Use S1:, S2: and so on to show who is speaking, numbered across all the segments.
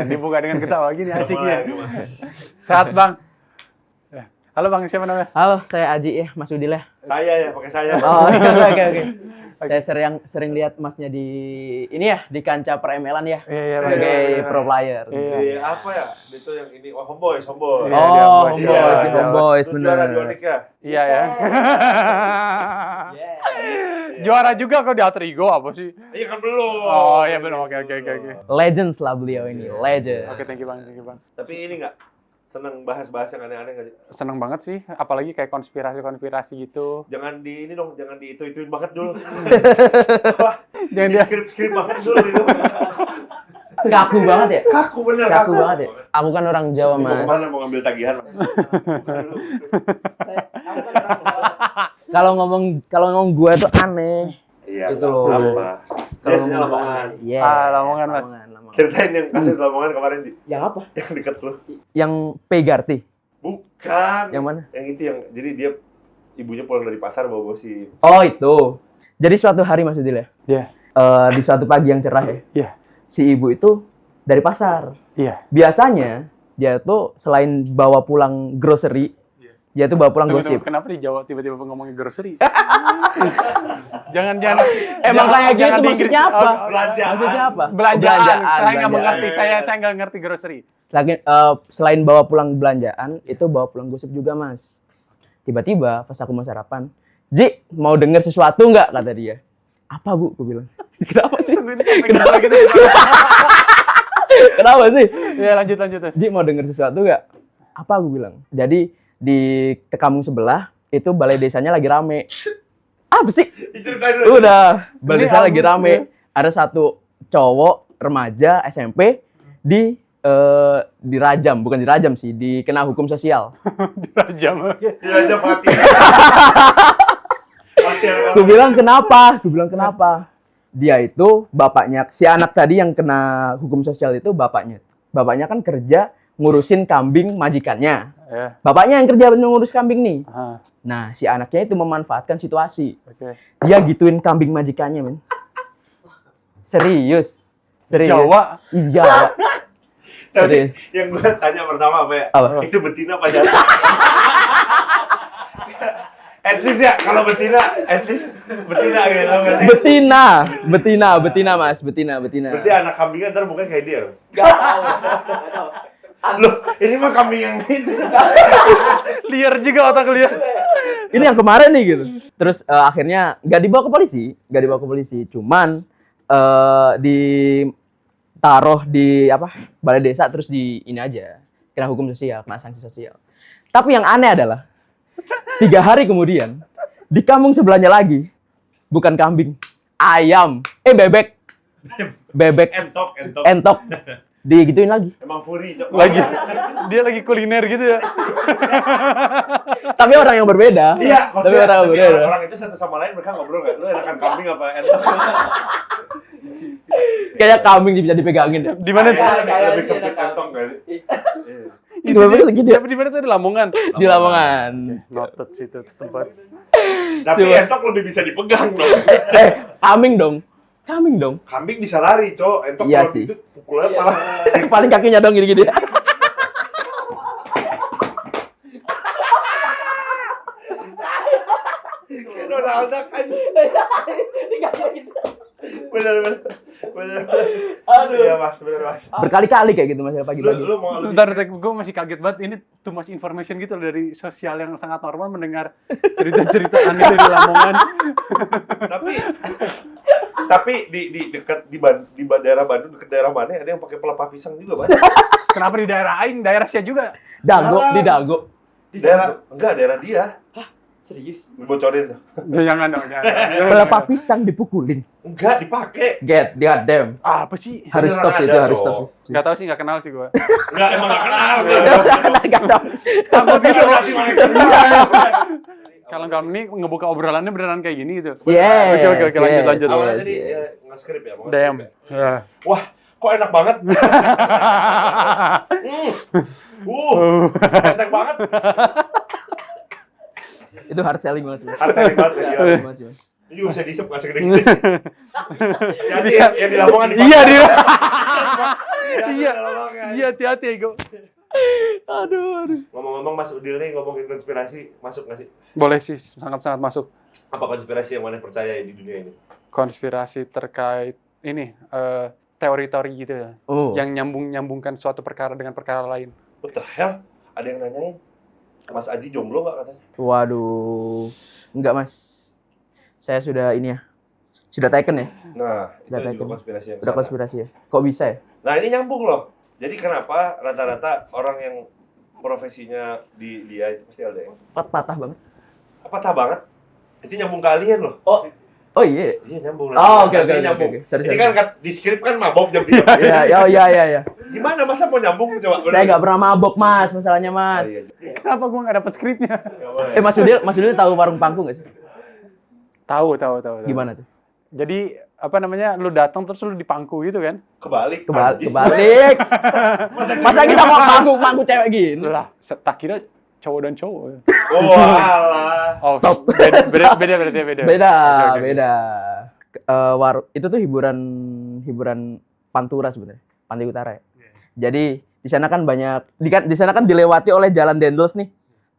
S1: Dibuka dengan ketawa gini asiknya. Sehat Bang. Halo Bang, siapa namanya?
S2: Halo, saya Aji ya, Mas Udil ya.
S3: Saya ya, pakai saya.
S2: Oh, oke. Saya sering lihat Masnya di ini ya, di kancah per-ML-an ya.
S1: Iya,
S2: sebagai pro player.
S3: Iya, apa ya? Itu yang ini, Homeboys.
S2: Oh, Homeboys bener.
S3: Juara di Onyx ya?
S1: Iya ya. Juara juga kok di Alter Ego apa sih?
S3: Iya kan belum.
S1: Oh iya belum, oke.
S2: Legends lah beliau ini, legend.
S1: Oke, thank you Bang.
S3: Tapi ini nggak seneng bahas-bahas yang aneh-aneh nggak sih?
S1: Seneng banget sih, apalagi kayak konspirasi gitu.
S3: Jangan di ini dong, jangan di itu-ituin banget dulu.
S1: Jangan
S3: Di
S1: dia
S3: skrip banget dulu itu.
S2: Kaku banget ya?
S3: Kaku bener.
S2: Kaku banget ya? Aku kan orang Jawa,
S3: Mau
S2: Mas.
S3: kemana mau ngambil tagihan? Mas?
S2: Kalau ngomong gue tuh aneh.
S3: Iya.
S2: Itu loh.
S3: Apa? Biasanya Lamongan.
S2: Iya.
S1: Lamongan, Mas.
S2: Lamongan.
S3: Ceritain yang kasus Lamongan kemarin di.
S2: Yang apa?
S3: Yang deket lu.
S2: Yang Pegarti.
S3: Bukan.
S2: Yang mana?
S3: Yang itu yang jadi dia ibunya pulang dari pasar bawa si.
S2: Oh, itu. Jadi suatu hari Mas Udil ya.
S1: Iya.
S2: Di suatu pagi yang cerah ya.
S1: Iya.
S2: Si ibu itu dari pasar.
S1: Iya.
S2: Biasanya dia tuh selain bawa pulang grocery, dia tuh bawa pulang gosip.
S1: Kenapa di Jawa tiba-tiba ngomongin grocery? jangan
S2: Emang kayak gitu
S1: jangan di
S2: maksudnya
S1: Inggris.
S2: apa?
S3: Belanjaan.
S2: Maksudnya apa?
S1: Belanjaan. Saya nggak
S2: belanjaan.
S1: mengerti. Saya nggak ngerti grocery.
S2: Selain bawa pulang belanjaan, itu bawa pulang gosip juga, Mas. Tiba-tiba pas aku mau sarapan, Ji, mau denger sesuatu nggak? Kata dia. Apa, Bu? Aku bilang. Kenapa sih?
S1: Kenapa gitu?
S2: Kenapa sih?
S1: Ya lanjut.
S2: Ji, mau denger sesuatu nggak? Apa? Aku bilang. Jadi di kampung sebelah, itu balai desanya lagi rame. Apa sih?
S3: Diceritain dulu.
S2: Udah, balai
S1: Ini
S2: desa lagi
S1: album,
S2: rame. Ada satu cowok remaja SMP dirajam, bukan dirajam sih, dikena hukum sosial.
S1: Dirajam.
S3: Dirajam mati.
S2: Gue bilang kenapa? Dia itu bapaknya, si anak tadi yang kena hukum sosial itu bapaknya. Bapaknya kan kerja ngurusin kambing majikannya.
S1: Ya.
S2: Bapaknya yang kerja ngurus kambing nih.
S1: Aha,
S2: Nah, si anaknya itu memanfaatkan situasi.
S1: oke.
S2: Dia gituin kambing majikannya, men. Serius.
S1: Jawa?
S2: Iya. Serius.
S3: Tapi yang gue tanya pertama apa ya?
S2: Apa?
S3: Itu betina apa jantan? At least ya, kalau betina, at least betina gitu.
S2: Betina, Mas. Betina.
S3: Berarti anak kambingnya ntar bukan kayak dia loh.
S2: Gak tahu.
S3: Loh, ini mah kambing yang itu.
S1: Liar juga otak liar.
S2: Ini yang kemarin nih gitu. Terus akhirnya nggak dibawa ke polisi. Cuman ditaruh di balai desa terus di ini aja. Kena hukum sosial, kena sanksi sosial. Tapi yang aneh adalah 3 hari kemudian di kampung sebelahnya lagi bukan kambing, ayam, bebek. Entok. Digituin lagi.
S3: Emang furi, Cok.
S1: Dia lagi kuliner gitu ya.
S2: Tapi orang yang berbeda.
S3: Iya,
S2: Tapi
S3: maksudnya
S2: orang yang berbeda.
S3: orang itu satu sama lain mereka ngobrol nggak? Lu enakan kambing apa entok?
S2: Kayak kambing bisa dipegangin ya.
S1: Di mana tuh?
S3: Lebih sempit entok nggak sih?
S2: Itu bebek segini ya.
S1: Di mana tuh? Di Lamongan.
S2: Di Lamongan.
S1: Noted situ tempat.
S3: Tapi
S2: Coba.
S3: entok lebih bisa dipegang dong.
S2: Kambing dong.
S3: Kambing bisa lari, Cok. Entok
S2: Iya
S3: kalau
S2: sih.
S3: gitu pukulnya malah.
S2: Paling kakinya dong gini-gini.
S3: Kayak Donald Duck kan. Bener.
S2: Aduh.
S3: Iya, Mas, bener, Mas.
S2: Berkali-kali kayak gitu Mas pagi-pagi.
S3: Lu mau lebih
S1: Bentar, gue masih kaget banget. Ini too much information gitu dari sosial yang sangat normal mendengar cerita-cerita aneh dari Lamongan.
S3: tapi di dekat di daerah Bandung, dekat daerah mana ada yang pakai pelepah pisang juga, Mas?
S1: Kenapa di daerah Aing? Daerah saya juga.
S2: Di Dago.
S3: Daerah dia.
S2: Serius?
S3: Bocorin tuh.
S1: Jangan dong, jangan.
S2: Pelepah pisang dipukulin.
S3: Enggak dipakai.
S2: God damn.
S1: Apa sih?
S2: Harus stop sih, itu
S3: Ada,
S2: harus
S3: Cok.
S2: stop sih.
S1: Gak tau sih, gak kenal sih gue.
S3: Enggak, emang enggak kenal.
S2: Gak dong.
S1: Takut gitu.
S3: Nanti malah kenal.
S1: Kalau kami ngebuka obrolannya beneran kayak gini gitu.
S2: Yes.
S1: Oke, lanjut.
S3: Awalnya
S2: Yes,
S3: tadi
S2: yes.
S3: nge-script ya, mau
S1: Damn.
S3: nge-script ya.
S1: Ya.
S3: Wah, kok enak banget. Enteng banget.
S2: Itu hard selling banget. Mas.
S3: Hard selling banget ya.
S2: Hard selling banget sih, Mas.
S3: Ini juga bisa diisep nggak segede-gede. Jadi
S1: Bisa.
S3: yang di Lamongan
S1: Iya dia.
S3: Iya.
S1: Iya. Iya, hati-hati Ego.
S2: Aduh.
S3: Ngomong-ngomong Mas Udil nih ngomongin konspirasi, masuk nggak sih?
S1: Boleh sih, sangat-sangat masuk.
S3: Apa konspirasi yang mana percaya di dunia ini?
S1: Konspirasi terkait ini teori-teori gitu ya.
S2: Oh.
S1: Yang nyambungkan suatu perkara dengan perkara lain.
S3: What the hell? Ada yang nanyain. Mas Aji jomblo nggak katanya?
S2: Waduh. Enggak, Mas. Saya sudah ini ya. Sudah taken ya?
S3: Nah, itu
S2: Udah
S3: juga
S2: taken.
S3: konspirasi yang
S2: Udah
S3: kesana.
S2: konspirasi ya? Kok bisa ya?
S3: Nah, ini nyambung loh. Jadi kenapa rata-rata orang yang profesinya di dia itu pasti LDM?
S2: Patah banget.
S3: Patah banget. Itu nyambung kalian loh.
S2: Oh iya.
S3: Iya nyambung.
S2: Oh, oke,
S3: Nanti
S2: oke,
S3: nyambung.
S2: oke. Sorry,
S3: Ini
S2: sorry.
S3: kan di skrip kan mabok jam 3.
S2: Iya.
S3: Gimana masa mau nyambung coba?
S2: Saya nggak pernah mabok, Mas. Masalahnya,
S3: Ah,
S2: Mas.
S3: iya.
S1: Kenapa gua nggak dapet skripnya?
S3: Nggak boleh.
S2: Mas Udil tahu warung pangku nggak sih?
S1: Tahu.
S2: Gimana tuh?
S1: Jadi apa namanya? Lu datang terus lu dipangku gitu kan?
S3: Kebalik.
S2: Kebalik. Masa kita mau pangku cewek gini?
S1: Lah, tak kira cowok dan cowok.
S3: Oh, alah.
S1: Oh,
S2: Stop.
S1: Beda berarti beda.
S2: Beda.
S1: Oke.
S2: Itu tuh hiburan Pantura sebenarnya, Pantai Utara ya. Jadi di sana kan di sana kan dilewati oleh jalan Dendels nih.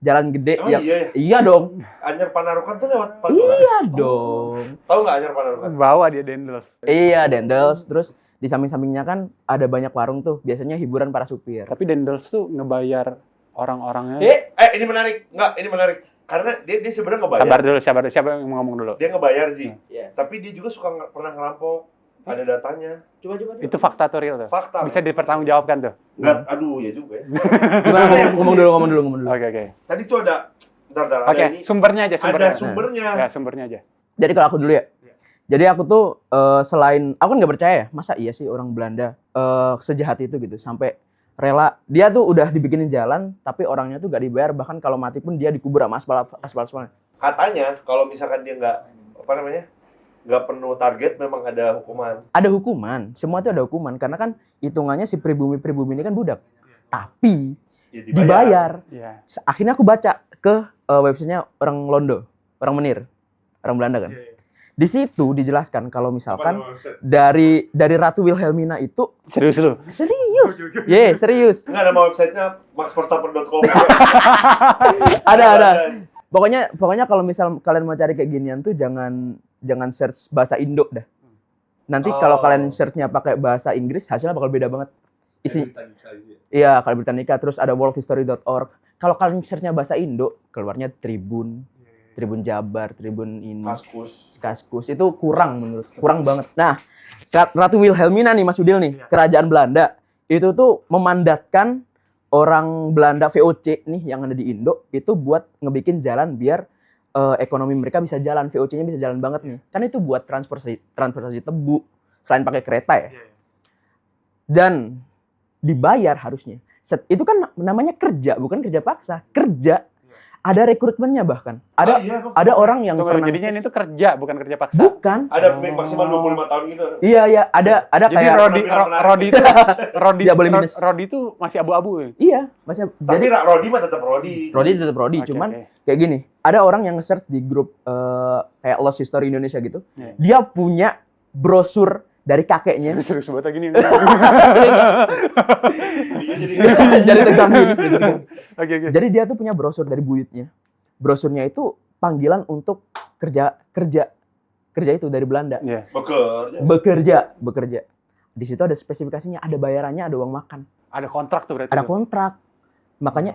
S2: Jalan gede
S3: Emang
S2: ya.
S3: iya ya?
S2: Iya dong.
S3: Anyar Panarukan tuh lewat Pantura.
S2: Iya dong.
S3: Tahu nggak Anyar Panarukan?
S1: Bawa dia Dendels.
S2: Iya, Dendels. Terus di samping-sampingnya kan ada banyak warung tuh. Biasanya hiburan para supir.
S1: Tapi Dendels tuh ngebayar orang-orangnya.
S3: Ini menarik. Nggak, ini menarik. Karena dia sebenarnya ngebayar.
S1: Sabar dulu, siapa yang mau ngomong dulu?
S3: Dia ngebayar sih.
S2: Iya.
S3: Tapi dia juga suka pernah ngerampok. Ada datanya.
S2: Coba.
S1: Itu fakta tuh real tuh.
S3: Fakta.
S1: Bisa dipertanggungjawabkan tuh.
S3: Nggak, aduh ya juga ya.
S2: Gimana ngomong dulu.
S1: Oke.
S3: Tadi tuh ada. Bentar,
S1: Oke,
S3: ada ini.
S1: sumbernya aja.
S3: Ada sumbernya.
S1: Ya, sumbernya aja.
S2: Jadi kalau aku dulu ya. Jadi aku tuh selain aku kan nggak percaya ya, masa iya sih orang Belanda sejahat itu gitu sampai rela dia tuh udah dibikinin jalan tapi orangnya tuh gak dibayar, bahkan kalau mati pun dia dikubur sama aspal.
S3: Katanya kalau misalkan dia nggak penuh target memang ada hukuman.
S2: Ada hukuman, semua tuh ada hukuman karena kan hitungannya si pribumi ini kan budak. Tapi
S3: Ya,
S2: dibayar.
S1: Iya.
S2: Akhirnya aku baca ke websitenya orang Londo, orang Menir, orang Belanda kan. Di situ dijelaskan kalau misalkan dari Ratu Wilhelmina itu
S1: Serius lu?
S2: serius. Serius.
S3: Enggak, nama websitenya maxverstappen.com.
S2: Ada. Pokoknya kalau misal kalian mau cari kayak ginian tuh jangan search bahasa Indo dah. Nanti kalau kalian searchnya pakai bahasa Inggris hasilnya bakal beda banget. Iya, kalau Britannica, terus ada worldhistory.org. Kalau kalian searchnya bahasa Indo, keluarnya Tribun Jabar, Tribun ini. Kaskus. Itu kurang banget. Nah, Ratu Wilhelmina nih Mas Udil nih, kerajaan Belanda. Itu tuh memandatkan orang Belanda VOC nih yang ada di Indo itu buat ngebikin jalan biar ekonomi mereka bisa jalan, VOC-nya bisa jalan banget nih. Kan itu buat transportasi tebu selain pakai kereta ya. Dan dibayar harusnya. Itu kan namanya kerja, bukan kerja paksa. Kerja. Ada rekrutmennya bahkan. Ada orang yang
S1: Tunggu,
S2: pernah
S1: jadinya ini tuh kerja, bukan kerja paksa.
S2: bukan.
S3: Ada maksimal 25 tahun gitu.
S2: Iya, ada
S1: Jadi
S2: kayak
S1: Rodi
S2: Dia boleh minus.
S1: Rodi itu masih abu-abu ya?
S2: iya, maksudnya
S3: Tapi
S2: jadi
S3: Rodi mah tetap Rodi.
S2: Rodi tetap Rodi,
S1: Oke,
S2: cuman
S1: oke.
S2: kayak gini. Ada orang yang nge-search di grup kayak Lost History Indonesia gitu.
S1: Iya.
S2: Dia punya brosur dari kakeknya.
S1: Serius banget gini.
S3: Iya,
S2: Jadi tegang gini.
S1: Oke.
S2: Jadi dia tuh punya brosur dari buyutnya. Brosurnya itu panggilan untuk kerja itu dari Belanda.
S1: Iya.
S2: Bekerja. Di situ ada spesifikasinya, ada bayarannya, ada uang makan,
S1: Ada kontrak tuh berarti.
S2: ada
S1: tuh.
S2: kontrak. Makanya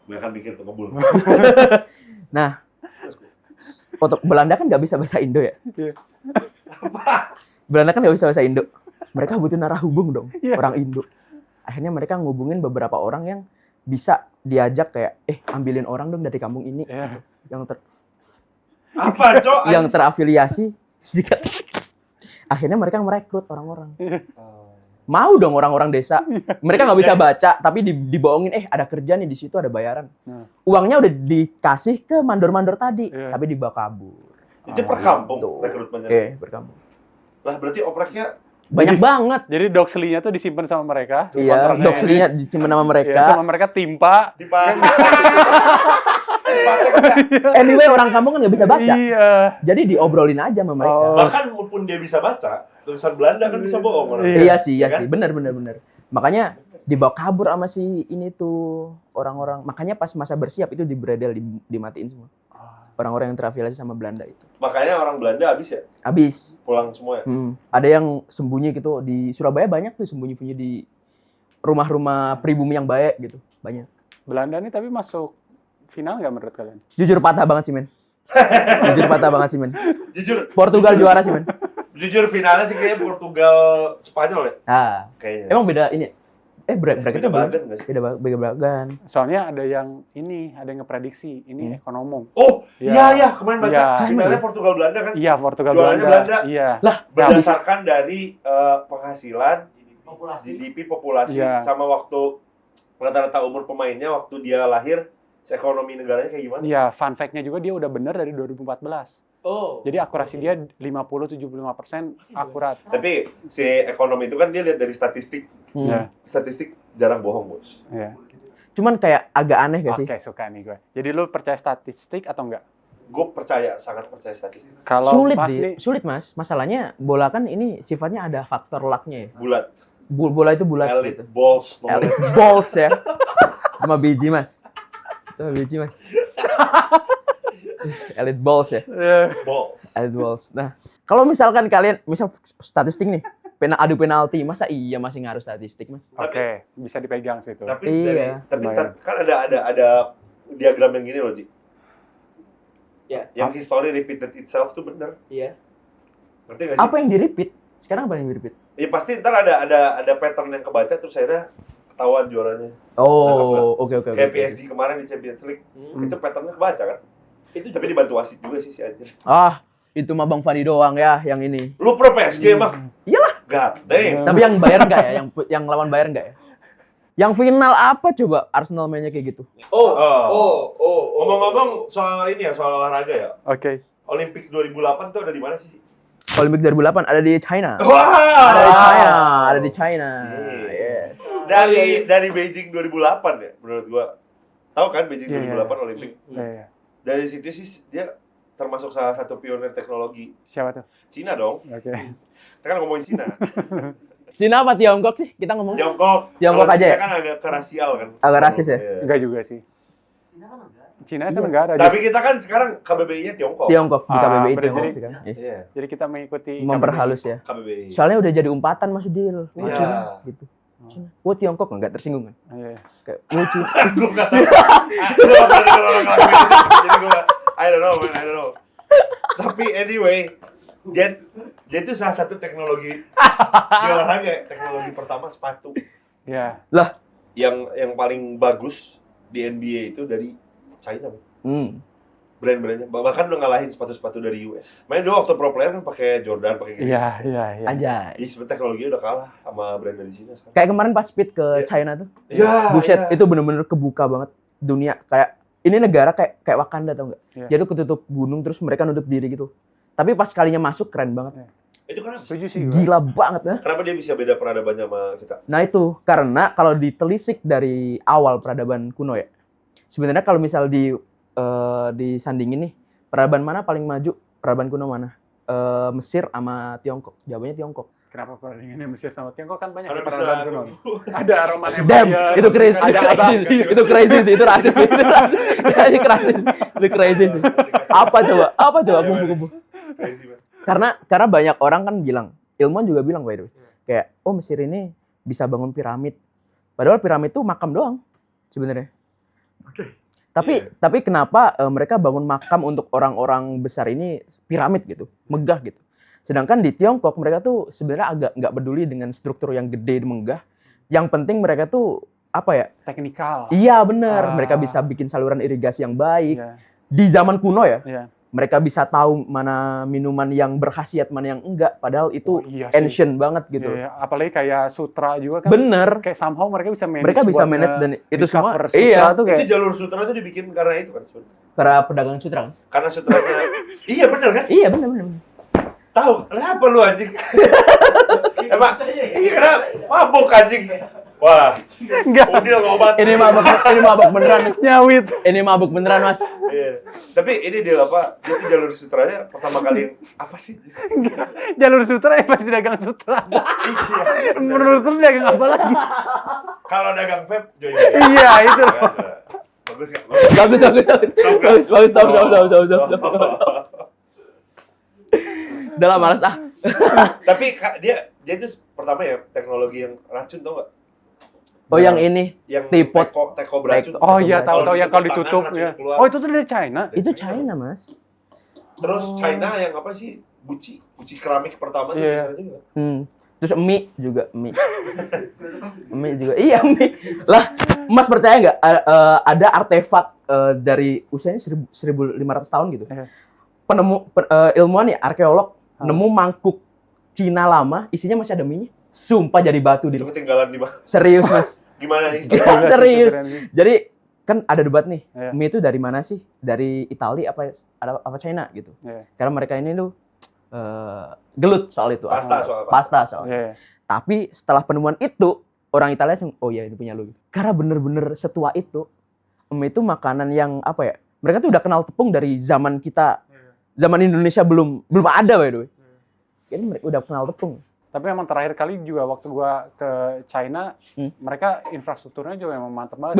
S3: Mereka bikin tuh ngebul.
S2: nah untuk Belanda kan nggak bisa bahasa Indo ya.
S1: Iya.
S2: Belanda kan nggak bisa bahasa Indo. Mereka butuh narahubung dong,
S1: Iya.
S2: orang Indo. Akhirnya mereka ngubungin beberapa orang yang bisa diajak kayak, ambilin orang dong dari kampung ini,
S1: Iya.
S3: Apa, Cok?
S2: yang terafiliasi. Akhirnya mereka merekrut orang-orang. Mau dong orang-orang desa. Mereka nggak bisa baca, tapi dibohongin, ada kerja nih di situ, ada bayaran.
S1: Nah.
S2: Uangnya udah dikasih ke mandor-mandor tadi,
S1: Iya.
S2: tapi dibawa kabur.
S3: Itu per kampung
S2: Tuh.
S3: rekrutmennya.
S2: Berkampung.
S3: Lah berarti opreknya
S2: Banyak banget.
S1: Jadi doxley-nya tuh disimpan sama mereka.
S2: Iya,
S1: Kontraknya
S2: doxley-nya disimpan sama
S1: Iya,
S2: mereka.
S1: sama mereka timpa.
S3: dipakai.
S2: Anyway, orang kampung kan nggak bisa baca.
S1: Iya.
S2: Jadi diobrolin aja sama mereka.
S1: Oh.
S3: Bahkan pun dia bisa baca, tulisan Belanda kan bisa bohong orang.
S1: Iya.
S2: Iya
S3: Kan?
S2: sih, benar. Makanya dibawa kabur sama si ini tuh orang-orang. Makanya pas masa bersiap itu dibredel, dimatiin semua. Orang-orang yang terafiliasi sama Belanda itu.
S3: Makanya orang Belanda habis ya,
S2: Habis.
S3: pulang semua ya.
S2: Ada yang sembunyi gitu di Surabaya, banyak tuh sembunyi-sembunyi di rumah-rumah pribumi yang baik gitu. Banyak.
S1: Belanda nih tapi masuk final nggak menurut kalian?
S2: Jujur patah banget sih, men. Men.
S3: Jujur,
S2: Portugal juara sih, men.
S3: jujur finalnya sih kayaknya Portugal Spanyol ya,
S2: Ah,
S3: kayaknya.
S2: emang beda ini. Bracketnya
S3: Beda bagan nggak sih?
S2: beda bagan.
S1: Soalnya ada yang ngeprediksi ini ekonomong.
S3: Oh,
S1: Ya.
S3: iya kemarin baca
S1: Iya.
S3: finalnya Portugal Belanda kan.
S1: Iya, Portugal
S3: Jualannya
S1: Belanda.
S3: Belanda.
S1: Iya.
S2: Lah,
S3: Berdasarkan dari penghasilan, GDP populasi,
S1: Iya.
S3: sama waktu rata-rata umur pemainnya waktu dia lahir, ekonomi negaranya kayak gimana?
S1: Iya, fun fact-nya juga dia udah bener dari 2014.
S2: Oh.
S1: Jadi akurasi dia 50-75% akurat.
S3: Tapi si ekonomi itu kan dia lihat dari statistik.
S1: Iya.
S3: Statistik jarang bohong, Bos.
S1: Iya.
S2: Cuman kayak agak aneh gak sih?
S1: Oke, suka nih gue. Jadi lu percaya statistik atau enggak?
S3: Gue percaya, sangat percaya statistik.
S1: Kalau
S2: Sulit
S1: Mas
S2: deh.
S1: nih,
S2: Sulit, Mas. Masalahnya bola kan ini sifatnya ada faktor lucknya ya.
S3: Bulat.
S2: Bola itu bulat
S3: Elite
S2: gitu.
S3: balls.
S2: Elite balls ya. 5 biji, Mas. 5 biji, Mas. Elite balls ya.
S3: Balls.
S2: Elite balls. Nah, kalau misalkan kalian misal statistik nih, adu penalti, masa iya masih ngaruh statistik, Mas?
S1: oke, bisa dipegang sih itu.
S3: Tapi
S2: Iya.
S3: tapi kan ada diagram yang gini loh, Ji.
S2: Ya.
S3: Yang history repeated itself tuh bener.
S2: Iya.
S3: Ngerti nggak sih?
S2: Apa yang di-repeat? Sekarang apa yang di-repeat?
S3: Ya pasti ntar ada pattern yang kebaca terus akhirnya ketahuan juaranya.
S2: Oh, oke.
S3: Kayak PSG kemarin di Champions League, itu patternnya kebaca kan?
S2: Itu
S3: Tapi dibantu wasit juga sih si anjir.
S2: Ah, itu mah Bang Fadi doang ya yang ini.
S3: Lu pro PSG emang?
S2: Iyalah.
S3: God damn.
S2: Tapi yang bayar enggak ya? Yang lawan bayar enggak ya? Yang final apa coba Arsenal mainnya kayak gitu?
S3: Ngomong-ngomong soal ini ya, soal olahraga ya.
S1: Oke.
S3: Olimpik 2008 tuh ada di mana sih?
S2: Olimpik 2008 ada di China.
S3: Wah!
S2: Ada di China.
S3: Iya.
S2: Yes.
S3: Dari Beijing 2008 ya, menurut gua. Tahu kan Beijing
S1: Iya,
S3: 2008 Olimpik?
S1: Iya.
S3: Dari situ sih dia termasuk salah satu pionir teknologi.
S1: Siapa tuh?
S3: Cina dong.
S1: Oke.
S3: Kita kan ngomongin Cina.
S2: Cina apa Tiongkok sih? Kita ngomong.
S3: Tiongkok.
S2: Tiongkok
S3: Kalau
S2: aja
S3: Cina
S2: ya?
S3: kan agak kerasial kan.
S2: Agak rasis ya?
S3: Iya.
S1: Enggak juga sih. Cina itu negara.
S3: Tapi kita kan sekarang KBBI-nya Tiongkok.
S2: Tiongkok di KBBI
S1: berarti
S2: Tiongkok
S1: jadi-
S2: kan. Iya.
S3: Iya,
S1: Jadi kita mengikuti
S2: Memperhalus ya.
S3: KBBI.
S2: Soalnya udah jadi umpatan Mas Udil. Wah,
S3: Iya.
S2: Cina gitu. Cina. Wah, Tiongkok enggak tersinggung kan?
S1: Iya.
S2: Kayak wah Cina.
S3: Gue nggak tahu. Gue nggak pernah dengar orang ngelakuin itu. Jadi gue, I don't know man, I don't know. Tapi anyway, dia itu salah satu teknologi di olahraga, teknologi pertama sepatu.
S1: Iya.
S2: Lah,
S3: Yang paling bagus di NBA itu dari China. Brand-brandnya bahkan udah ngalahin sepatu-sepatu dari US. Main dulu waktu pro player kan pakai Jordan, pakai gitu.
S1: Iya.
S2: anjay.
S3: Iya, sebenarnya teknologinya udah kalah sama brand dari Cina sekarang.
S2: Kayak kemarin pas speed ke
S3: Iya.
S2: China tuh.
S3: Iya.
S2: Buset,
S3: iya.
S2: itu bener-bener kebuka banget dunia. Kayak ini negara kayak Wakanda tau nggak?
S1: Iya.
S2: Jadi ketutup gunung terus mereka nutup diri gitu. Tapi pas kalinya masuk keren banget.
S3: Itu kenapa?
S1: Setuju sih gue.
S2: Gila banget ya.
S3: Kenapa dia bisa beda peradabannya sama kita?
S2: Nah itu karena kalau ditelisik dari awal peradaban kuno ya. Sebenarnya kalau misal disandingin nih, peradaban mana paling maju? Peradaban kuno mana? Mesir sama Tiongkok. Jawabannya Tiongkok.
S1: Kenapa perbandingannya Mesir sama Tiongkok kan banyak
S3: Karena
S1: peradaban
S3: bisa
S1: kuno. Ada Roman
S2: Damn,
S1: Empire.
S2: itu crazy,
S1: Ada
S2: crazy sih, itu crazy sih, itu rasis sih, itu rasis. Itu rasis, itu crazy sih. Apa coba, kubu-kubu.
S3: Crazy, man.
S2: Karena banyak orang kan bilang, ilmuwan juga bilang by the way, kayak oh Mesir ini bisa bangun piramid. Padahal piramid itu makam doang sebenarnya.
S1: Oke.
S2: Tapi kenapa mereka bangun makam untuk orang-orang besar ini piramid gitu, megah gitu. Sedangkan di Tiongkok mereka tuh sebenarnya agak nggak peduli dengan struktur yang gede dan megah. Yang penting mereka tuh apa ya?
S1: Teknikal.
S2: Iya benar,
S1: Ah.
S2: mereka bisa bikin saluran irigasi yang baik.
S1: Iya.
S2: Di zaman kuno ya,
S1: Iya.
S2: mereka bisa tahu mana minuman yang berkhasiat, mana yang enggak. Padahal itu
S1: Oh, iya sih.
S2: ancient banget gitu.
S1: Iya, apalagi kayak Sutra juga kan.
S2: Bener,
S1: Kayak somehow mereka bisa manage.
S2: mereka bisa
S1: buat
S2: manage dan itu semua.
S1: discover Sutra
S2: Iya,
S1: tuh kayak
S3: Itu jalur sutra tuh dibikin karena itu kan sebenarnya.
S2: karena pedagang sutra. Kan?
S3: Karena sutranya iya bener kan?
S2: Iya bener.
S3: Tahu, kenapa lu anjing? Emang iya kenapa? Mabuk anjing. Wah,
S1: Enggak.
S3: Udil ngobat.
S2: Ini mabuk beneran. Mas.
S1: Nyawit.
S2: Ini mabuk beneran, Mas.
S3: Iya. Tapi ini dia apa? Jadi jalur sutranya pertama kali apa sih?
S1: Jalur sutra ya pasti dagang sutra.
S3: Iya.
S1: Menurut lu dagang apa lagi?
S3: Kalau dagang vape, Joy.
S1: Iya, itu.
S3: Bagus nggak?
S2: Bagus. Udah lah, malas ah.
S3: Tapi dia itu pertama ya teknologi yang racun tau nggak?
S2: Oh, yang ini
S3: Yang
S2: tripod.
S3: teko beracun.
S1: Oh iya, tahu yang kalau
S3: ditutup
S1: ditutup
S3: tangan,
S1: ya.
S3: racun keluar.
S1: Oh, itu tuh dari China.
S2: itu China, Mas.
S3: Terus China yang apa sih? Gucci keramik pertama tuh
S1: Iya.
S3: di sana juga.
S2: Terus mie juga, mie. Mie juga. Iya, mie. Lah, Mas percaya nggak ada artefak dari usianya 1.500 tahun gitu.
S1: Iya.
S2: Ilmuwan ya, arkeolog nemu mangkuk Cina lama, isinya masih ada mie-nya. Sumpah jadi batu di
S3: Itu ketinggalan di mana?
S2: Serius, Mas.
S3: Gimana nih?
S2: Serius.
S1: Keren sih.
S2: Jadi kan ada debat nih.
S1: Iya.
S2: Mie itu dari mana sih? Dari Italia apa China gitu.
S1: Iya.
S2: Karena mereka ini tuh gelut soal itu.
S3: Pasta soal
S2: Pasta soal.
S1: Iya.
S2: Tapi setelah penemuan itu, orang Italia langsung, oh iya ini punya lu. Karena bener-bener setua itu, mie itu makanan yang apa ya? Mereka tuh udah kenal tepung dari zaman kita, zaman Indonesia belum ada by the way. Jadi mereka udah kenal tepung.
S1: Tapi emang terakhir kali juga waktu gua ke China, mereka infrastrukturnya juga emang mantep banget.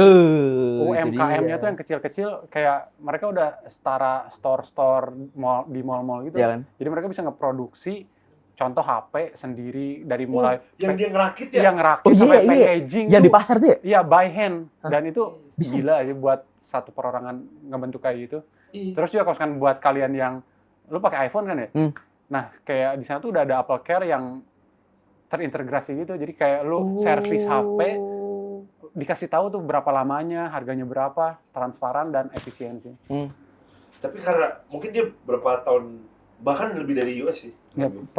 S1: UMKM-nya tuh yang kecil-kecil, kayak mereka udah setara store-store di mall-mall gitu.
S2: Iya kan?
S1: Jadi mereka bisa ngeproduksi contoh HP sendiri dari mulai
S3: yang dia ngerakit ya?
S1: yang ngerakit
S2: Oh iya,
S1: sampai
S2: iya.
S1: packaging
S2: Yang di
S1: tuh.
S2: pasar tuh ya?
S1: Iya, by hand. Dan itu
S2: Bisa.
S1: gila aja buat satu perorangan ngebentuk kayak gitu.
S3: Iya.
S1: Terus juga kalau misalkan buat kalian yang lu pakai iPhone kan ya? Nah, kayak di sana tuh udah ada Apple Care yang terintegrasi gitu. Jadi kayak lu servis HP dikasih tahu tuh berapa lamanya, harganya berapa, transparan dan efisiensi.
S3: Tapi karena mungkin dia berapa tahun, bahkan lebih dari US sih.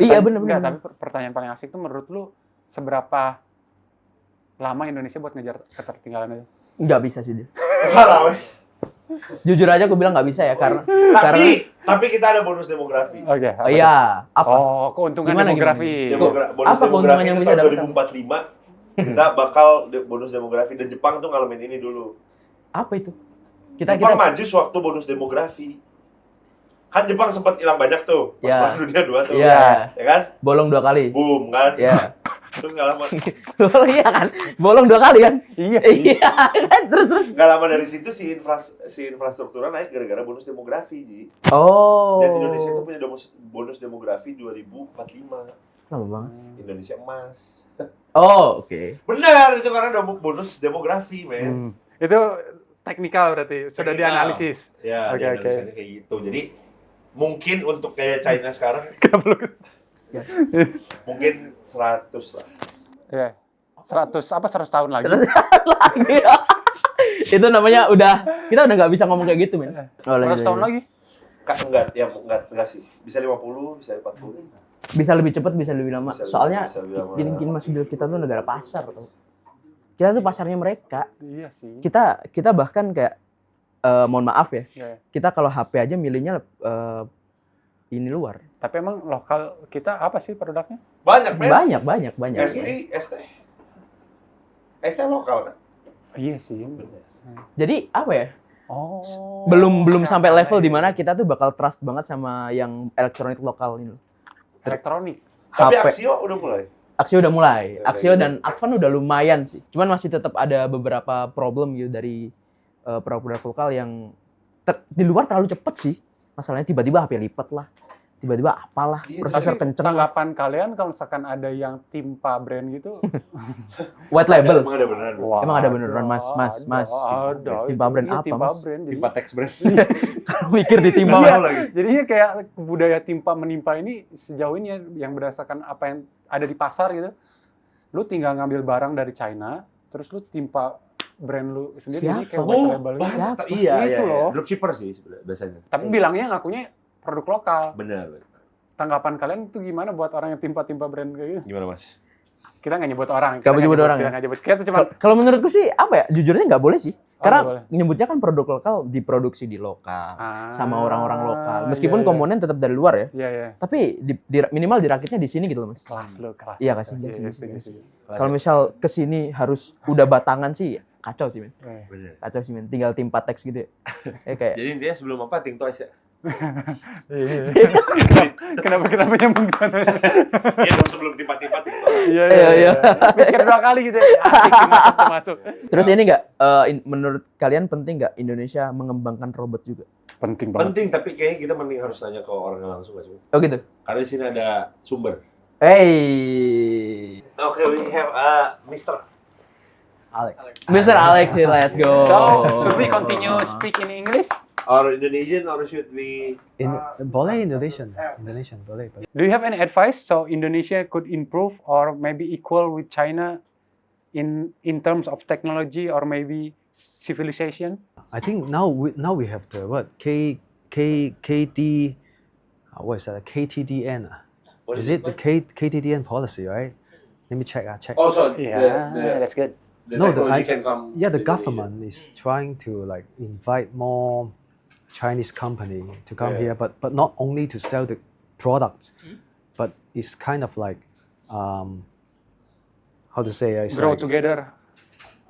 S2: Iya, bener.
S1: Tapi pertanyaan paling asik tuh menurut lu seberapa lama Indonesia buat ngejar ketertinggalan itu?
S2: Nggak bisa sih dia.
S3: Parah, weh.
S2: Jujur aja aku bilang nggak bisa ya, karena
S3: Tapi kita ada bonus demografi.
S1: Oke.
S2: oh iya, apa?
S1: Oh, keuntungan
S2: Gimana,
S1: demografi.
S3: Bonus
S2: Apa keuntungan
S3: demografi
S2: yang
S3: itu
S2: bisa
S3: tahun
S2: dapatkan?
S3: 2045 kita bakal bonus demografi, dan Jepang tuh ngalamin ini dulu.
S2: Apa itu?
S3: Jepang maju sewaktu bonus demografi. Kan Jepang sempat hilang banyak tuh pas
S2: Ya.
S3: Perang Dunia 2 tuh.
S2: Iya.
S3: Ya kan?
S2: Bolong 2 kali.
S3: Boom kan?
S2: Iya.
S3: Terus nggak lama,
S2: Iya kan? Bolong 2 kali kan?
S1: Iya.
S2: Iya kan? Terus.
S3: nggak lama dari situ si infrastrukturnya naik gara-gara bonus demografi, Ji.
S2: Oh.
S3: Dan Indonesia itu punya bonus demografi 2045.
S2: Lama banget sih.
S3: Indonesia emas.
S2: Oh, oke.
S3: Benar, itu karena ada bonus demografi, men.
S1: Itu teknikal berarti, sudah
S3: Teknikal.
S1: dianalisis.
S3: Ya,
S1: Oke,
S3: di Indonesia ini kayak gitu. Jadi mungkin untuk kayak China sekarang
S2: Ya.
S3: mungkin 100 lah.
S1: Iya. 100 tahun lagi.
S2: Lagi. Itu namanya kita udah nggak bisa ngomong kayak gitu, men.
S1: 100 tahun lagi.
S3: Enggak sih. Bisa 50, bisa 40.
S2: Bisa lebih cepat, bisa lebih lama.
S3: Bisa
S2: Soalnya
S3: lebih lama.
S2: gini Mas Udil, kita tuh negara pasar tuh. Kita tuh pasarnya mereka.
S1: Iya sih.
S2: Kita bahkan kayak mohon maaf ya.
S1: Iya.
S2: Kita kalau HP aja milihnya ini luar.
S1: Tapi emang lokal kita apa sih produknya?
S3: Banyak, men.
S2: Banyak.
S3: ST lokal kan?
S1: Iya sih.
S2: Jadi apa ya?
S1: Oh.
S2: Belum sampai level di mana kita tuh bakal trust banget sama yang elektronik lokal ini loh.
S1: Elektronik.
S3: Tapi
S2: HP.
S3: Axio udah mulai.
S2: Axio udah mulai.
S3: Ya,
S2: Axio
S3: kayak
S2: dan Advan udah lumayan sih. Cuman masih tetap ada beberapa problem gitu dari produk-produk lokal yang di luar terlalu cepet sih. Masalahnya tiba-tiba HP lipat lah. Tiba-tiba apalah,
S3: Iya,
S2: prosesor
S1: Tapi
S2: kenceng lah.
S1: tanggapan kalian kalau misalkan ada yang timpa brand gitu?
S2: White label.
S3: Emang ada beneran.
S1: Wah,
S2: Emang ada beneran, Mas?
S1: Ada.
S2: Timpa brand
S1: Iya,
S2: apa,
S1: timpa
S2: Mas?
S1: brand.
S3: Timpa tax brand.
S2: Kalau mikir ditimpa,
S3: Nggak
S2: Mas.
S3: tahu lagi.
S1: Jadinya kayak budaya timpa menimpa ini sejauh ini ya, yang berdasarkan apa yang ada di pasar gitu. Lu tinggal ngambil barang dari China, terus lu timpa brand lu sendiri. Jadi
S2: Siapa?
S1: kayak white label gitu.
S2: Siapa?
S3: Iya,
S1: Itu
S3: iya.
S1: loh.
S3: Dropshipper sih sebenarnya biasanya.
S1: Tapi bilangnya ngakunya produk lokal.
S3: Benar.
S1: Tanggapan kalian itu gimana buat orang yang timpa-timpa brand kayak gitu?
S3: Gimana, Mas?
S1: Kita nggak nyebut orang.
S2: Nggak nyebut orang,
S1: Kita
S2: ya?
S1: nggak nyebut. Kita cuma
S2: Kalau menurutku sih apa ya? Jujurnya nggak boleh sih. Karena
S1: nggak boleh.
S2: nyebutnya kan produk lokal diproduksi di lokal sama orang-orang lokal. Meskipun
S1: iya, iya.
S2: komponen tetap dari luar ya.
S1: Iya, iya.
S2: Tapi minimal dirakitnya di sini gitu loh, Mas.
S1: Kelas lo, kelas.
S2: Iya,
S1: lo,
S2: kasih,
S1: kelas.
S2: kasih,
S1: Iya,
S2: kasih,
S1: setuju,
S2: kasih.
S1: setuju.
S2: Kalau misal kesini harus udah batangan sih kacau sih, men.
S3: Bener.
S2: Kacau sih, men. Tinggal tim teks gitu ya. Kayak
S3: Jadi dia sebelum apa think twice ya?
S1: Kenapa nyambung ke sana?
S3: Iya dong sebelum tiba-tiba think twice.
S1: Iya,
S2: iya.
S1: Mikir 2 kali gitu ya. Asik, masuk.
S2: Terus ini nggak, menurut kalian penting nggak Indonesia mengembangkan robot juga?
S1: Penting banget.
S3: Penting tapi kayaknya kita mending harus nanya ke orangnya langsung nggak sih?
S2: Oh gitu.
S3: Karena di sini ada sumber.
S2: Hey,
S3: Oke, we have Mr. Alex.
S2: Mr. Alex, here, let's go.
S1: So, should we continue speak in English?
S3: Or Indonesian or should we?
S4: Boleh Indonesian, boleh.
S1: Do you have any advice so Indonesia could improve or maybe equal with China in terms of technology or maybe civilization?
S4: I think now we have the what KTDN. What is that? KTDN.
S3: What
S4: Is it the KTDN policy, right? Let me check. Check.
S3: Also,
S1: Yeah, that's good.
S3: the
S4: No,
S3: technology can come.
S4: yeah, the
S3: to Indonesia.
S4: government is trying to like invite more Chinese company to come
S3: Yeah.
S4: here, but not only to sell the products, but it's kind of like how to say it's
S1: Grow
S4: like,
S1: together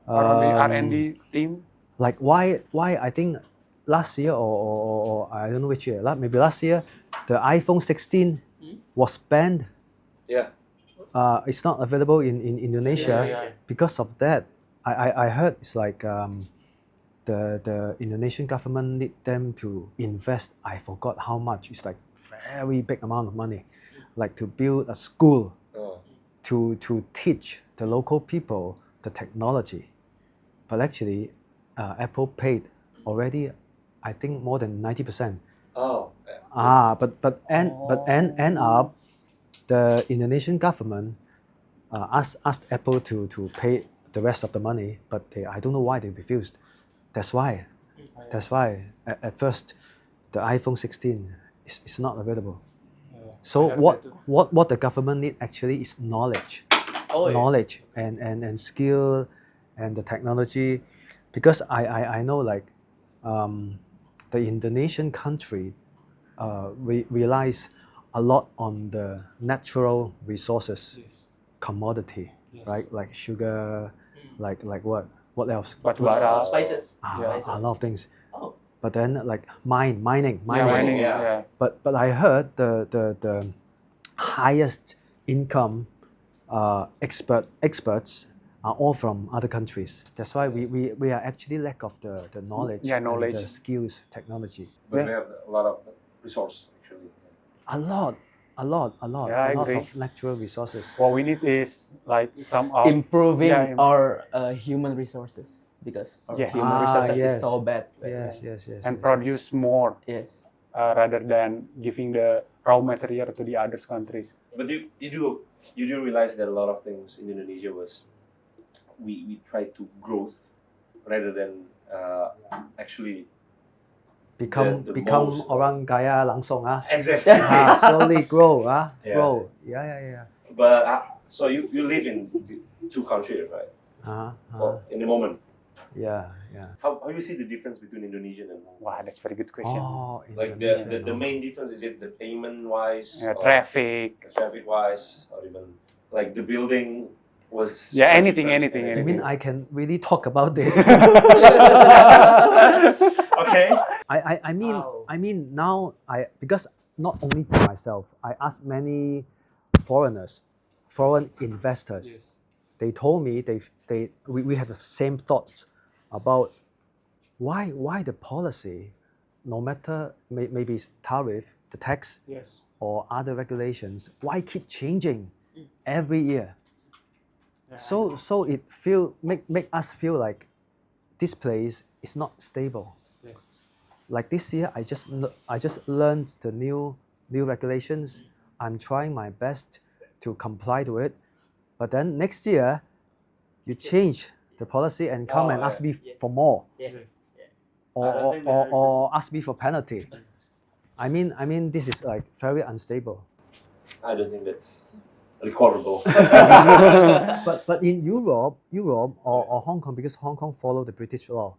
S1: or the
S4: um,
S1: R&D team.
S4: like why I think last year or I don't know which year, maybe last year, the iPhone 16 was banned.
S3: Yeah.
S4: It's not available in Indonesia.
S1: Yeah.
S4: Because of that. I heard it's like the Indonesian government need them to invest. I forgot how much. It's like very big amount of money, like to build a school
S3: Oh.
S4: to teach the local people the technology. But actually, Apple paid already, I think more than 90%.
S3: Oh.
S4: But end up, the Indonesian government asked Apple to pay the rest of the money, but I don't know why they refused. That's why at first the iPhone 16 is not available. So what the government need actually is knowledge. Knowledge and skill and the technology, because I know like the Indonesian country relies a lot on the natural resources, commodity, right? Like sugar, like what else?
S1: Batu bara.
S2: Spices.
S4: A lot of things.
S2: Oh.
S4: But then like mining.
S1: Yeah, mining.
S3: Yeah.
S1: Yeah.
S4: But I heard the highest income experts are all from other countries. That's why we are actually lack of the knowledge,
S1: Yeah,
S4: and
S1: knowledge.
S4: the skills, technology.
S3: But
S1: Yeah.
S3: we have a lot of resource actually.
S4: A lot
S1: Yeah, I agree.
S4: of natural resources.
S1: What we need is like some of
S2: Improving
S1: Yeah,
S2: our human resources because our
S1: Yes.
S2: human resources
S4: yes.
S2: is so bad.
S4: Yes.
S1: and produce more
S2: Yes.
S1: rather than giving the raw material to the other countries.
S3: But you do realize that a lot of things in Indonesia was we try to growth rather than actually
S4: Become
S3: the most-
S4: orang kaya langsung
S3: exactly.
S4: slowly grow
S3: Yeah.
S4: grow. Yeah.
S3: But so you live in the two countries, right?
S4: Uh-huh.
S3: In the moment,
S4: Yeah.
S3: how you see the difference between Indonesian and
S1: Wow, that's a very good question.
S4: Oh,
S3: like
S4: Indonesia,
S3: the
S4: no.
S3: main difference, is it the payment wise,
S1: Traffic.
S3: traffic wise, or even like the building was
S1: Yeah, anything.
S4: You mean I can really talk about this?
S3: Okay.
S4: I mean
S2: Wow.
S4: I mean now because not only for myself, I asked many foreign investors. They told me we have the same thoughts about why the policy, no matter maybe it's tariff, the tax
S1: Yes.
S4: or other regulations, why keep changing every year? So it make us feel like this place is not stable.
S1: Yes.
S4: Like this year, I just learned the new regulations. I'm trying my best to comply to it, but then next year, you change the policy and come and ask me for more, or ask me for penalty. I mean this is like very unstable.
S3: I don't think that's recordable.
S4: But in Europe or Hong Kong, because Hong Kong follow the British law,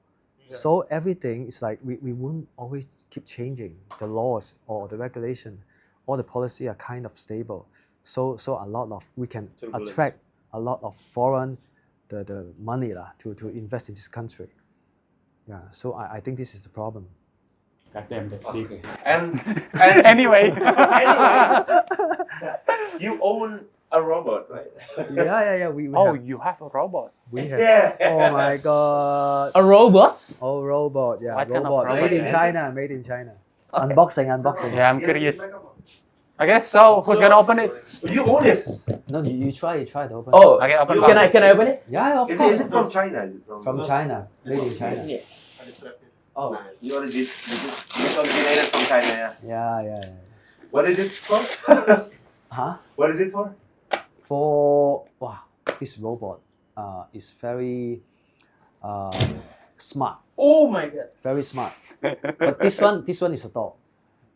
S4: so everything is like we won't always keep changing the laws or the regulation, or the policy are kind of stable. So a lot of we can
S3: Turbulence.
S4: attract a lot of foreign the money lah to invest in this country. Yeah, so I think this is the problem.
S1: God damn, that's deep.
S3: Okay. And
S1: Anyway.
S3: you own a robot, right?
S4: Yeah. We
S1: Oh,
S4: have,
S1: you have a robot.
S4: we have.
S3: Yeah.
S4: Oh my god.
S2: A robot?
S4: Oh, robot. Yeah,
S1: What kind of
S4: robot.
S1: robot,
S4: Made in
S1: man?
S4: China. Made in China. Unboxing.
S1: Yeah, I'm curious. Okay, so who's gonna open it?
S3: You own this.
S4: No, you try to open.
S2: Oh,
S1: Okay, open
S2: can
S1: box.
S2: I open it?
S4: Yeah, of
S3: Is
S4: course.
S3: it from China? Is it
S4: From China. Made in China.
S2: Oh,
S3: You originated from China, yeah.
S4: Yeah.
S3: What is it for?
S4: Huh?
S3: What is it for?
S4: For wow, this robot is very smart.
S2: oh my god.
S4: Very smart. But this one is a dog.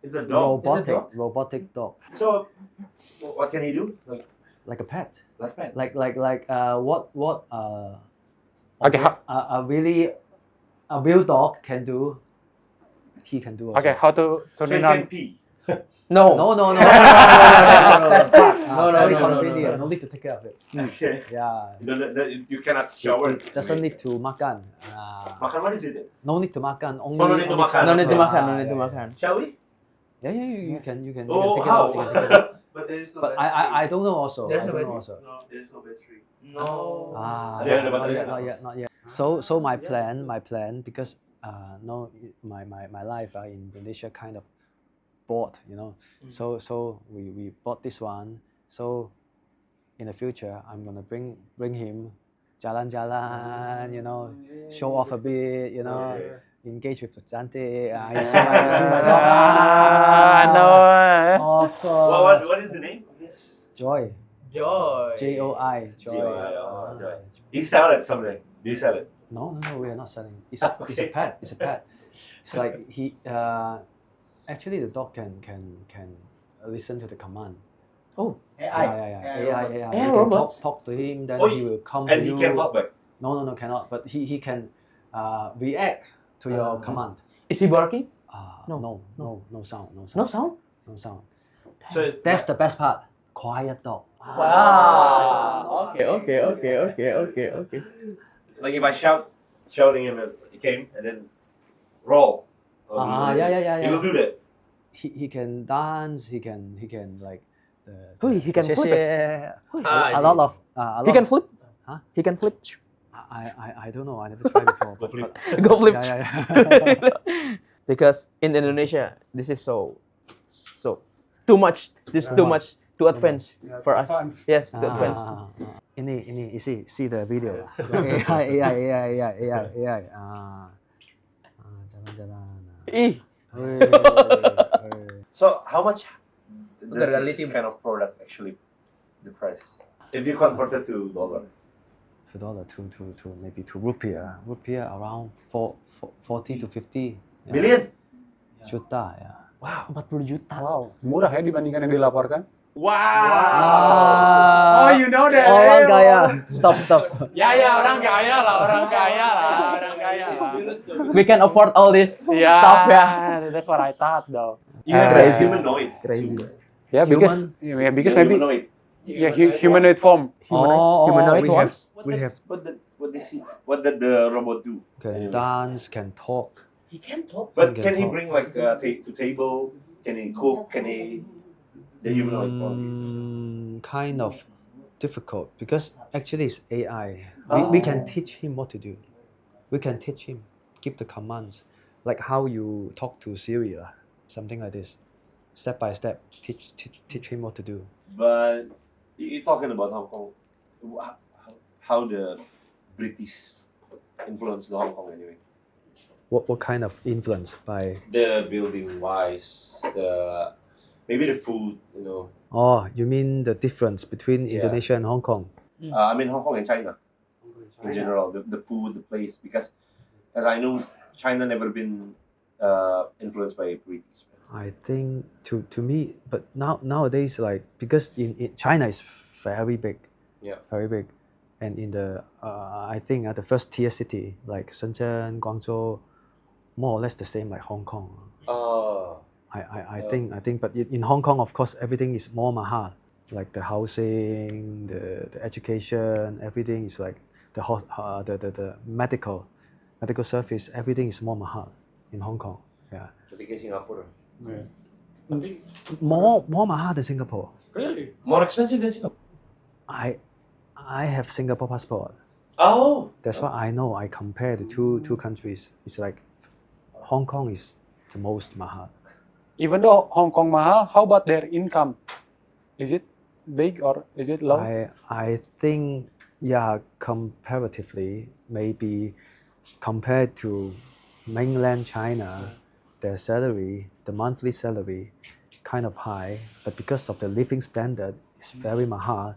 S3: It's a dog.
S4: Robotic dog.
S3: So, what can he do?
S4: Like a pet.
S3: Like that?
S4: Like what
S1: Okay,
S4: a real dog can do, he can do also.
S1: Okay, how to
S3: So
S1: turn
S3: he
S1: it on?
S3: can pee.
S2: No.
S4: No.
S2: That's
S4: part.
S2: No,
S4: Very
S2: no.
S4: convenient. No need to take care of it.
S3: Okay.
S4: Yeah.
S3: You cannot shower.
S4: Doesn't need to makan.
S3: Makan, what is it?
S4: No need to makan. Only,
S3: Oh, no need to
S4: only
S3: makan.
S2: No need to
S4: Ah,
S2: makan, no need to
S4: yeah,
S2: makan.
S3: Shall we?
S4: Yeah, you can take it
S3: Oh,
S4: out.
S3: how?
S4: You can take it out.
S3: But there is no
S4: But I don't know also.
S2: There's
S4: I
S2: no
S4: don't know
S2: battery.
S4: also.
S3: No, there is no battery.
S2: No.
S3: Yeah,
S4: Not yet. So my plan, because no, my life in Indonesia kind of bored, you know. So we bought this one. So in the future, I'm gonna bring him jalan-jalan, you know, show off a bit, you know, engage with the Jante. You see my dog.
S1: No.
S4: Of course.
S3: What is the name of this?
S4: Joy.
S2: Joy.
S4: J-O-I. Joy.
S3: Oh, Joy. You sell it someday. Do you sell it?
S4: No, we are not selling. It's a pet. It's a pet. It's like he actually the dog can listen to the command.
S2: Oh.
S4: AI.
S2: AI
S4: You can
S2: robots?
S4: talk to him, then
S3: Oh,
S4: he will come to
S3: And he
S4: you.
S3: can talk back.
S4: No, cannot. But he can react to your command.
S2: Is he barking?
S4: No sound.
S2: No sound?
S4: No sound.
S3: So
S4: That's the best part. Quiet dog.
S2: Wow. Okay.
S3: like if I shouting him, he came and then roll.
S4: Yeah.
S3: He will do that.
S4: He can dance. He can like the.
S2: Oh, he can flip it.
S3: I
S4: A
S3: see.
S4: lot of. A
S2: He
S4: lot
S2: can
S4: of-
S2: flip?
S4: Huh?
S2: He can flip?
S4: I don't know. I never tried before.
S3: Go flip.
S2: Go flip.
S4: Yeah.
S2: Because in Indonesia, this is so too much. This is too much, too advanced for us.
S1: advanced.
S2: Yes, too advanced.
S4: Ini, you see the video. AI. Jalan-jalan.
S2: Ih.
S3: So how much
S2: The
S3: does this
S2: reality-
S3: kind of product actually the price? If you convert it to dollar.
S4: $2 to maybe to rupiah. Rupiah around 40 to 50
S3: Million?
S4: juta ya.
S2: 40 juta.
S1: Wow, murah ya dibandingkan yang dilaporkan.
S3: Wow.
S1: Oh, you know that.
S4: Orang kaya.
S2: Stop.
S1: Ya, orang kaya lah.
S2: We can afford all this
S1: Yeah,
S2: stuff ya.
S1: that's what I thought though.
S3: You have
S2: Crazy.
S3: a humanoid.
S2: Crazy.
S1: Yeah, because
S3: Because
S1: maybe
S3: humanoid.
S1: humanoid form.
S2: Humanoid
S4: we
S2: ones?
S4: have
S3: What did the robot do?
S4: can dance, can talk.
S2: He can talk.
S3: But
S4: Can
S3: can he
S4: talk.
S3: bring like to table? Can he cook? Can he the humanoid form?
S4: Kind of difficult because actually it's AI. We can teach him what to do. We can teach him, give the commands, like how you talk to Siri, something like this, step by step. Teach him what to do.
S3: But you're talking about Hong Kong. How the British influence the Hong Kong anyway?
S4: What kind of influence by?
S3: The building wise, maybe the food, you know.
S4: Oh, you mean the difference between
S3: Yeah.
S4: Indonesia and Hong Kong?
S3: I mean Hong Kong and China in general. The food, the place, because as I know, China never been influenced by British.
S4: I think to me, but nowadays, like because in China is very big.
S3: Yeah.
S4: Very big. And in the, I think the first tier city, like Shenzhen, Guangzhou, more or less the same like Hong Kong. I think, but in Hong Kong, of course, everything is more mahal. Like the housing, the education, everything is like the medical service, everything is more mahal in Hong Kong. Yeah.
S3: Jadi kayak Singapura.
S4: More mahal than Singapore.
S3: Really? More expensive than Singapore?
S4: I have Singapore passport.
S3: Oh.
S4: That's why I know. I compare the two countries. It's like Hong Kong is the most mahal.
S1: Even though Hong Kong mahal, how about their income? Is it big or is it low?
S4: I think, yeah, comparatively, maybe compared to mainland China, their salary, the monthly salary, kind of high, but because of the living standard, it's very mahal.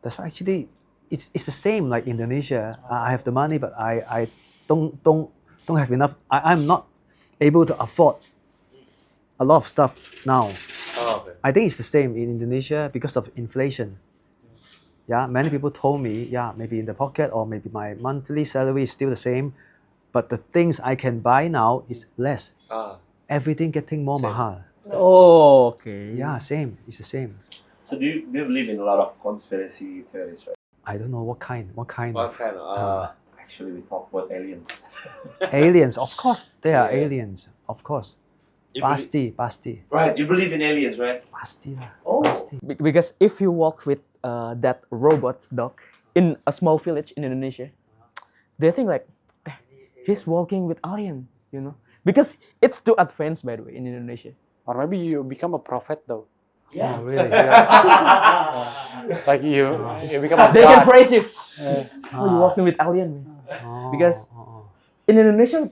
S4: That's why actually it's the same like Indonesia. I have the money, but I don't have enough. I'm not able to afford a lot of stuff now.
S3: Oh, okay.
S4: I think it's the same in Indonesia because of inflation. Yeah, many people told me, yeah, maybe in the pocket or maybe my monthly salary is still the same, but the things I can buy now is less. Everything getting more
S3: Same.
S4: mahal.
S2: Oh, okay.
S4: Yeah, same. It's the same.
S3: So do you believe in a lot of conspiracy theories, right?
S4: I don't know what kind.
S3: What kind? Actually, we talk about aliens.
S4: Aliens, of course, there are
S3: Yeah.
S4: aliens. Of course.
S3: You believe-
S4: Pasti.
S3: Right, you believe in aliens, right?
S4: Pasti lah.
S3: Oh.
S4: Pasti.
S2: Because if you walk with that robot dog in a small village in Indonesia, they think like, he's walking with alien, you know? Because it's too advanced, by the way, in Indonesia.
S1: Or maybe you become a prophet though.
S3: Yeah.
S4: Oh, really?
S1: Like you become a
S2: They can
S1: god.
S2: praise you.
S1: Eh,
S2: Oh, you're walking with alien, man.
S4: Oh,
S2: Because-
S4: oh,
S2: In Indonesia,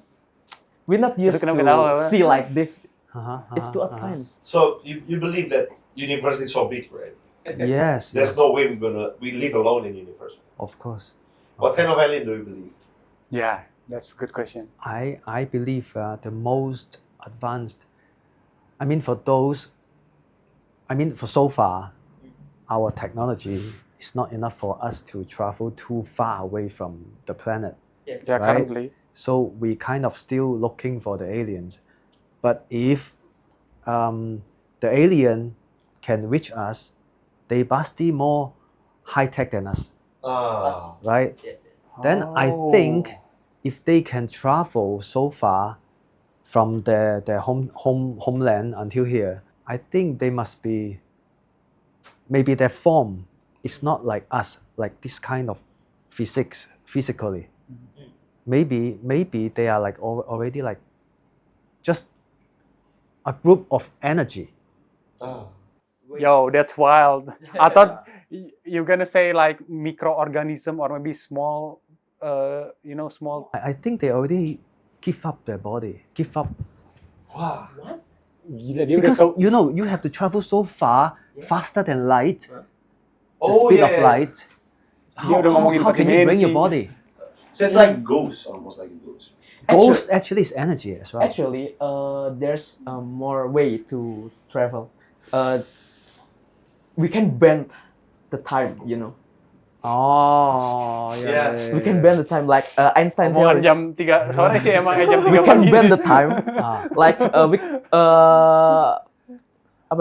S2: we're not used to
S1: kenapa-kenapa,
S2: see like this.
S4: oh.
S2: It's too advanced.
S3: So you believe that universe is so big, right?
S4: Yes.
S3: There's
S4: yes.
S3: no way we live alone in universe.
S4: Of course.
S3: What kind of alien do you believe?
S1: Yeah, that's a good question.
S4: I believe the most advanced. I mean, for so far, our technology is not enough for us to travel too far away from the planet.
S1: Yeah,
S4: Right.
S1: currently.
S4: So we kind of still looking for the aliens. But if the alien can reach us, they must be more high tech than us, right?
S2: Yes, yes.
S4: Then I think if they can travel so far from their homeland until here, I think they must be, maybe their form is not like us, like this kind of physically. Maybe they are like already like just a group of energy.
S1: Yo, that's wild. I thought you're gonna say like microorganism or maybe small, small.
S4: I think they already give up their body, give up.
S3: Wow.
S1: Gila, dia udah
S4: Because
S1: tahu.
S4: you have to travel so far, faster than light, the
S3: Oh,
S4: speed
S3: yeah,
S4: of
S3: yeah.
S4: light.
S1: Dia udah ngomongin
S4: How can you bring your
S1: dimensi.
S4: body?
S3: So it's like ghosts, almost like ghosts.
S4: Ghost actually is energy as well.
S2: Actually, there's more way to travel. We can bend the time, you know.
S4: Oh,
S3: Yeah.
S2: We can bend the time like Einstein
S1: Omongan
S2: theories.
S1: jam 3 sore sih emang jam 3
S2: We can
S1: pagi.
S2: bend the time
S4: Ah,
S2: like apa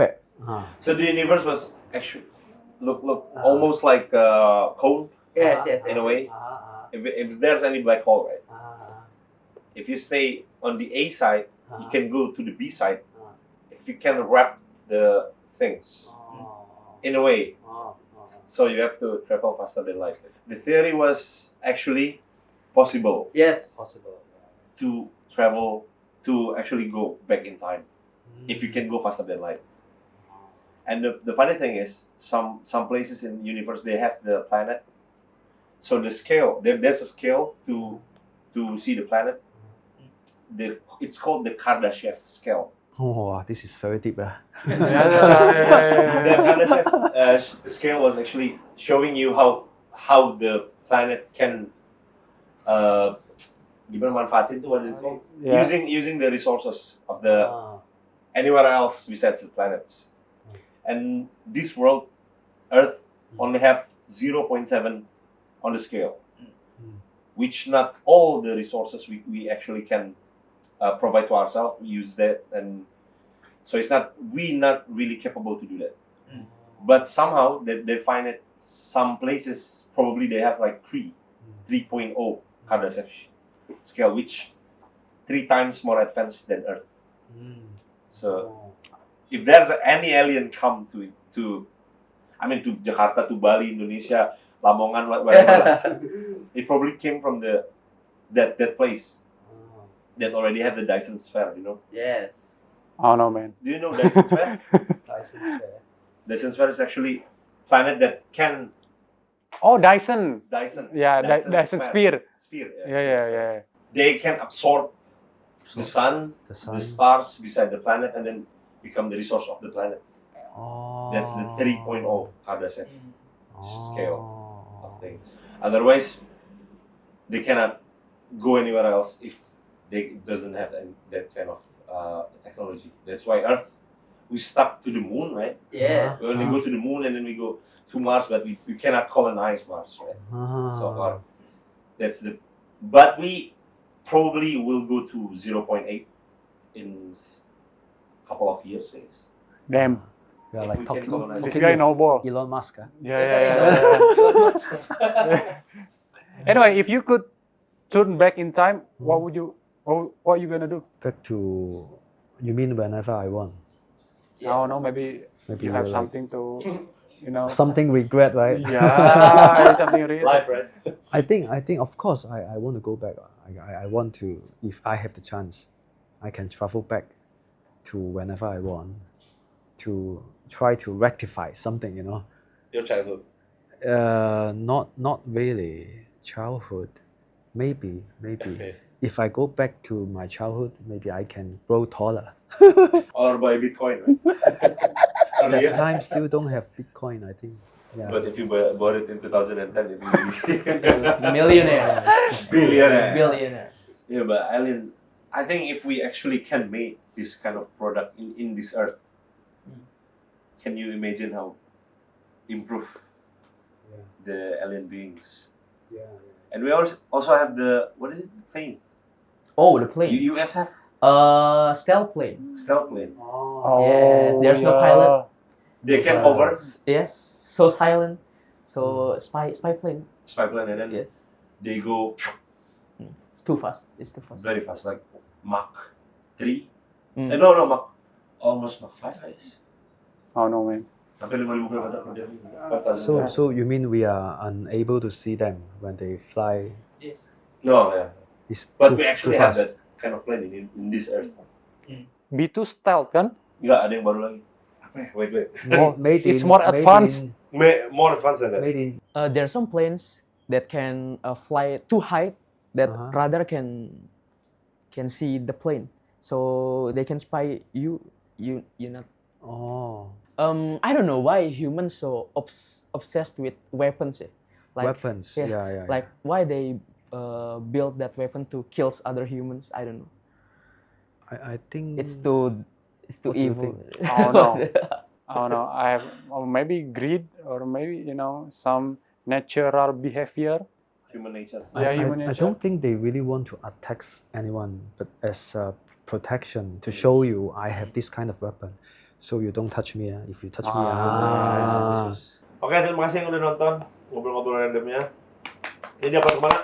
S2: ya?
S4: ah.
S3: So the universe was actually look almost like cold
S2: Yes,
S3: in a way. If there's any black hole, right? If you stay on the A side, you can go to the B side. If you can wrap the things in a way, so you have to travel faster than light. The theory was actually possible
S2: Yes.
S3: to travel to actually go back in time if you can go faster than light. And the funny thing is, some places in the universe they have the planet. So the scale there's a scale to see the planet. It's called the Kardashev scale.
S4: Oh, this is very deep.
S1: Ya,
S3: The Kardashev scale was actually showing you how the planet can gimana manfaatin tuh, what is it called?
S1: Yeah.
S3: Using the resources of the anywhere else besides the planets. And this world, Earth, only have 0.7 on the scale, which not all the resources we actually can provide to ourselves. We use that, and so it's not really capable to do that. But somehow they find it. Some places probably they have like 3.0 Kardashev scale, which 3 times more advanced than Earth. So if there's any alien come to Jakarta, to Bali, Indonesia, Lamongan, whatever, it probably came from that place that already have the Dyson sphere, you know.
S2: Yes.
S1: Oh no, man.
S3: Do you know Dyson sphere? Dyson sphere is actually planet that can
S1: Oh, Dyson.
S3: Dyson.
S1: Yeah, Dyson sphere.
S3: Sphere.
S1: Yeah.
S3: They can absorb the sun, the stars beside the planet, and then become the resource of the planet. That's the 3.0 Kardashev scale of things. Otherwise, they cannot go anywhere else if they doesn't have that kind of technology. That's why Earth, we stuck to the moon, right?
S2: Yeah.
S3: We only go to the moon and then we go to Mars, but we cannot colonize Mars, right? So far, but we probably will go to 0.8 in a couple of years.
S1: Damn.
S4: We are
S3: If
S4: like
S3: we can
S4: talking,
S3: colonize
S1: This
S4: talking
S1: guy
S4: with
S1: no ball.
S4: Elon Musk. Huh?
S1: Yeah. Anyway, if you could turn back in time, what are you gonna do?
S4: Back to, you mean whenever I want?
S1: I don't know, maybe you have
S4: we're like-
S1: something to,
S4: Something regret, right?
S1: Yeah, something real.
S3: Life, right?
S4: I think of course I want to go back. I want to, if I have the chance, I can travel back to whenever I want to try to rectify something, you know.
S3: Your childhood.
S4: Not really childhood. Maybe if I go back to my childhood, maybe I can grow taller.
S3: Or buy Bitcoin, right?
S4: That time still don't have Bitcoin, I think. Yeah.
S3: But if you bought it in 2010, it will be
S2: Millionaire.
S3: billionaire. Yeah, but Alien, I think if we actually can make this kind of product in this earth, can you imagine how improve the alien beings? And we also have the, what is it, plane?
S2: Oh, the plane.
S3: US have
S2: Stealth plane.
S3: stealth plane.
S2: Yes, there's no pilot.
S3: They can hover
S2: Yes, so silent. So spy plane.
S3: spy plane and then
S2: Yes,
S3: they go
S2: it's too fast. It's too fast.
S3: very fast, like Mach 3.
S2: Mm.
S3: No, Mach, almost Mach 5, I guess.
S1: Oh no, man.
S3: Sampai 5,000 kilometer per jam. 5,000.
S4: So you mean we are unable to see them when they fly?
S2: Yes.
S3: No, yeah.
S4: It's
S3: But
S4: too,
S3: we
S4: too
S3: actually have
S4: fast.
S3: that kind of plane in this earth.
S1: B2 stealth kan?
S3: Enggak, ada yang baru lagi. Apa ya? Wait.
S4: Made
S1: It's
S4: in-
S1: more
S4: made
S1: advanced.
S4: in-
S3: More advanced than that.
S4: Made in
S2: There are some planes that can fly too high that
S4: Uh-huh.
S2: radar can see the plane, so they can spy you not.
S4: oh
S2: I don't know why humans so obsessed with weapons.
S4: weapons.
S2: yeah,
S4: Yeah.
S2: Like why they build that weapon to kill other humans. I don't know.
S4: I think
S2: It's too
S4: What do you
S2: evil.
S1: Oh no. Oh no, I have or maybe greed or maybe some natural behavior.
S3: Human nature.
S1: Yeah, human
S4: I
S1: nature.
S4: don't think they really want to attack anyone, but as a protection to show you I have this kind of weapon, so you don't touch me. If you touch me,
S1: Ah.
S3: Oke, terima kasih yang udah nonton ngobrol-ngobrol randomnya. Ini dapat kemana?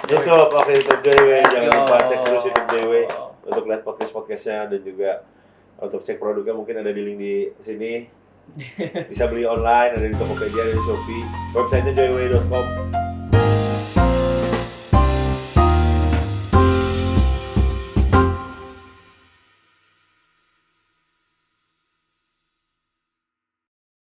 S3: YouTube. Oke, YouTube JW. Jangan lupa cek terus YouTube JW untuk lihat podcast-podcastnya dan juga untuk cek produknya mungkin ada di link di sini. Bisa beli online, ada di Tokopedia, ada di Shopee. Websitenya joyway.com.